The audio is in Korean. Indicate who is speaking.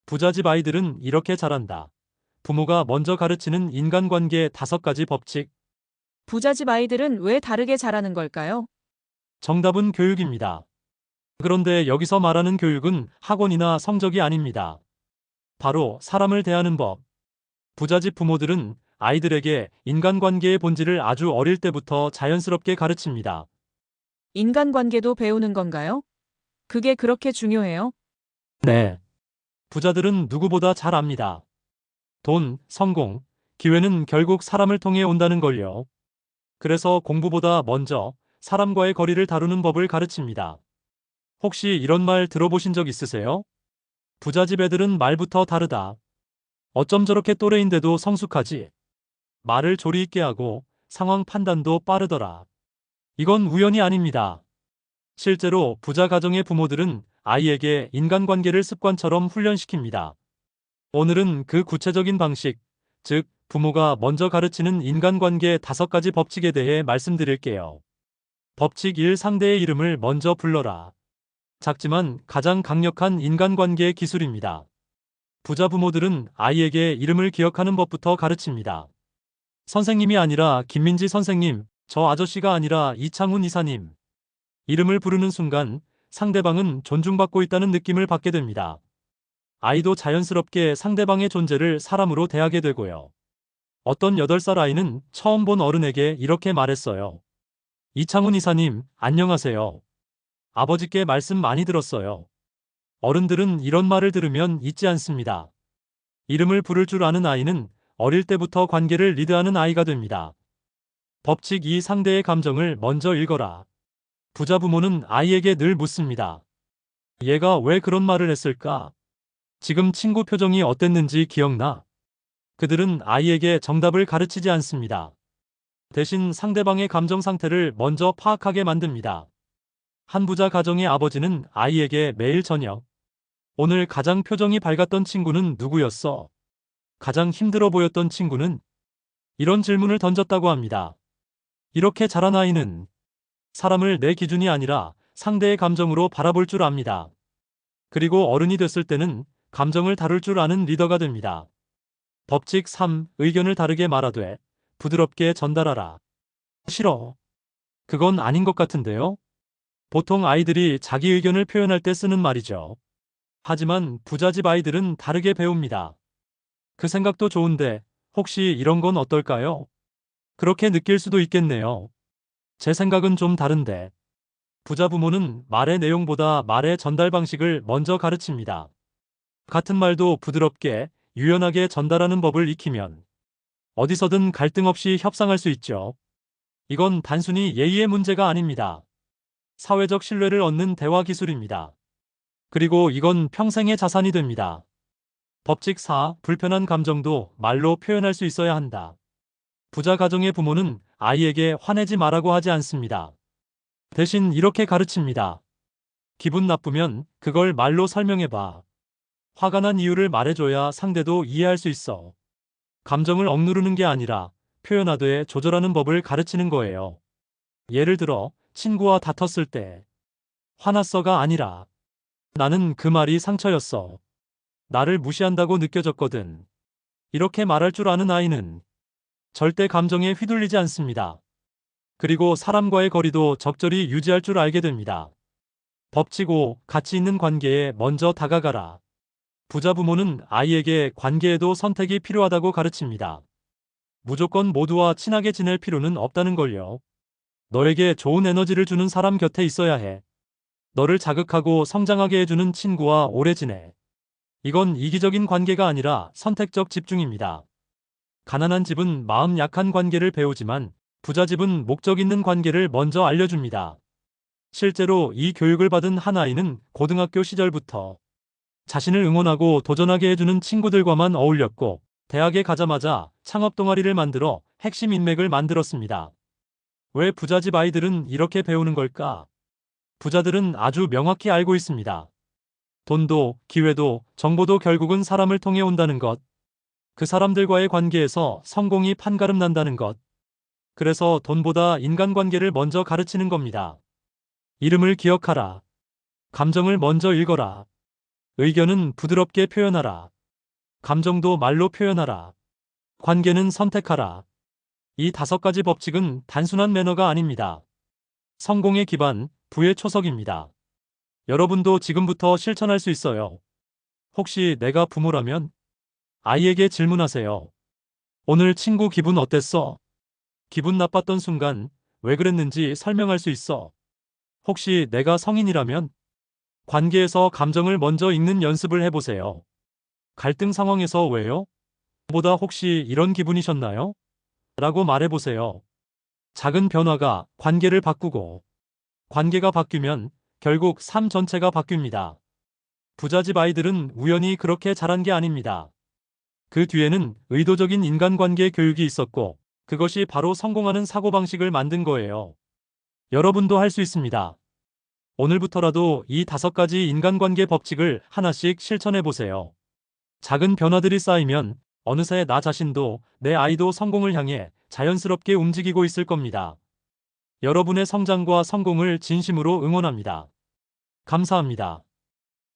Speaker 1: 부잣집 아이들은 이렇게 자란다. 부모가 먼저 가르치는 인간관계 5가지 법칙.
Speaker 2: 부잣집 아이들은 왜 다르게 자라는 걸까요?
Speaker 1: 정답은 교육입니다. 그런데 여기서 말하는 교육은 학원이나 성적이 아닙니다. 바로 사람을 대하는 법. 부잣집 부모들은 아이들에게 인간관계의 본질을 아주 어릴 때부터 자연스럽게 가르칩니다.
Speaker 2: 인간관계도 배우는 건가요? 그게 그렇게 중요해요?
Speaker 1: 네. 부자들은 누구보다 잘 압니다. 돈, 성공, 기회는 결국 사람을 통해 온다는 걸요. 그래서 공부보다 먼저 사람과의 거리를 다루는 법을 가르칩니다. 혹시 이런 말 들어보신 적 있으세요? 부잣집 애들은 말부터 다르다. 어쩜 저렇게 또래인데도 성숙하지? 말을 조리 있게 하고 상황 판단도 빠르더라. 이건 우연이 아닙니다. 실제로 부자 가정의 부모들은 아이에게 인간관계를 습관처럼 훈련시킵니다. 오늘은 그 구체적인 방식, 즉, 부모가 먼저 가르치는 인간관계 5가지 법칙에 대해 말씀드릴게요. 법칙 1. 상대의 이름을 먼저 불러라. 작지만 가장 강력한 인간관계의 기술입니다. 부자 부모들은 아이에게 이름을 기억하는 법부터 가르칩니다. 선생님이 아니라 김민지 선생님, 저 아저씨가 아니라 이창훈 이사님. 이름을 부르는 순간 상대방은 존중받고 있다는 느낌을 받게 됩니다. 아이도 자연스럽게 상대방의 존재를 사람으로 대하게 되고요. 어떤 8살 아이는 처음 본 어른에게 이렇게 말했어요. 이창훈 이사님, 안녕하세요. 아버지께 말씀 많이 들었어요. 어른들은 이런 말을 들으면 잊지 않습니다. 이름을 부를 줄 아는 아이는 어릴 때부터 관계를 리드하는 아이가 됩니다. 법칙 2. 상대의 감정을 먼저 읽어라. 부자 부모는 아이에게 늘 묻습니다. 얘가 왜 그런 말을 했을까? 지금 친구 표정이 어땠는지 기억나? 그들은 아이에게 정답을 가르치지 않습니다. 대신 상대방의 감정 상태를 먼저 파악하게 만듭니다. 한 부자 가정의 아버지는 아이에게 매일 저녁, 오늘 가장 표정이 밝았던 친구는 누구였어? 가장 힘들어 보였던 친구는? 이런 질문을 던졌다고 합니다. 이렇게 자란 아이는 사람을 내 기준이 아니라 상대의 감정으로 바라볼 줄 압니다. 그리고 어른이 됐을 때는 감정을 다룰 줄 아는 리더가 됩니다. 법칙 3. 의견을 다르게 말하되 부드럽게 전달하라. 싫어. 그건 아닌 것 같은데요? 보통 아이들이 자기 의견을 표현할 때 쓰는 말이죠. 하지만 부잣집 아이들은 다르게 배웁니다. 그 생각도 좋은데 혹시 이런 건 어떨까요? 그렇게 느낄 수도 있겠네요. 제 생각은 좀 다른데. 부자 부모는 말의 내용보다 말의 전달 방식을 먼저 가르칩니다. 같은 말도 부드럽게, 유연하게 전달하는 법을 익히면 어디서든 갈등 없이 협상할 수 있죠. 이건 단순히 예의의 문제가 아닙니다. 사회적 신뢰를 얻는 대화 기술입니다. 그리고 이건 평생의 자산이 됩니다. 법칙 4. 불편한 감정도 말로 표현할 수 있어야 한다. 부자 가정의 부모는 아이에게 화내지 말라고 하지 않습니다. 대신 이렇게 가르칩니다. 기분 나쁘면 그걸 말로 설명해봐. 화가 난 이유를 말해줘야 상대도 이해할 수 있어. 감정을 억누르는 게 아니라 표현하되 조절하는 법을 가르치는 거예요. 예를 들어, 친구와 다퉜을 때, 화났어가 아니라, 나는 그 말이 상처였어. 나를 무시한다고 느껴졌거든. 이렇게 말할 줄 아는 아이는 절대 감정에 휘둘리지 않습니다. 그리고 사람과의 거리도 적절히 유지할 줄 알게 됩니다. 법칙 5. 가치 있는 관계에 먼저 다가가라. 부자 부모는 아이에게 관계에도 선택이 필요하다고 가르칩니다. 무조건 모두와 친하게 지낼 필요는 없다는 걸요. 너에게 좋은 에너지를 주는 사람 곁에 있어야 해. 너를 자극하고 성장하게 해주는 친구와 오래 지내. 이건 이기적인 관계가 아니라 선택적 집중입니다. 가난한 집은 마음 약한 관계를 배우지만 부자 집은 목적 있는 관계를 먼저 알려줍니다. 실제로 이 교육을 받은 한 아이는 고등학교 시절부터 자신을 응원하고 도전하게 해주는 친구들과만 어울렸고 대학에 가자마자 창업 동아리를 만들어 핵심 인맥을 만들었습니다. 왜 부잣집 아이들은 이렇게 배우는 걸까? 부자들은 아주 명확히 알고 있습니다. 돈도, 기회도, 정보도 결국은 사람을 통해 온다는 것. 그 사람들과의 관계에서 성공이 판가름 난다는 것. 그래서 돈보다 인간관계를 먼저 가르치는 겁니다. 이름을 기억하라. 감정을 먼저 읽어라. 의견은 부드럽게 표현하라. 감정도 말로 표현하라. 관계는 선택하라. 이 5가지 법칙은 단순한 매너가 아닙니다. 성공의 기반, 부의 초석입니다. 여러분도 지금부터 실천할 수 있어요. 혹시 내가 부모라면? 아이에게 질문하세요. 오늘 친구 기분 어땠어? 기분 나빴던 순간 왜 그랬는지 설명할 수 있어. 혹시 내가 성인이라면? 관계에서 감정을 먼저 읽는 연습을 해보세요. 갈등 상황에서 왜요? 보다 혹시 이런 기분이셨나요? 라고 말해보세요. 작은 변화가 관계를 바꾸고, 관계가 바뀌면 결국 삶 전체가 바뀝니다. 부잣집 아이들은 우연히 그렇게 자란 게 아닙니다. 그 뒤에는 의도적인 인간관계 교육이 있었고, 그것이 바로 성공하는 사고방식을 만든 거예요. 여러분도 할 수 있습니다. 오늘부터라도 이 5가지 인간관계 법칙을 하나씩 실천해 보세요. 작은 변화들이 쌓이면 어느새 나 자신도 내 아이도 성공을 향해 자연스럽게 움직이고 있을 겁니다. 여러분의 성장과 성공을 진심으로 응원합니다. 감사합니다.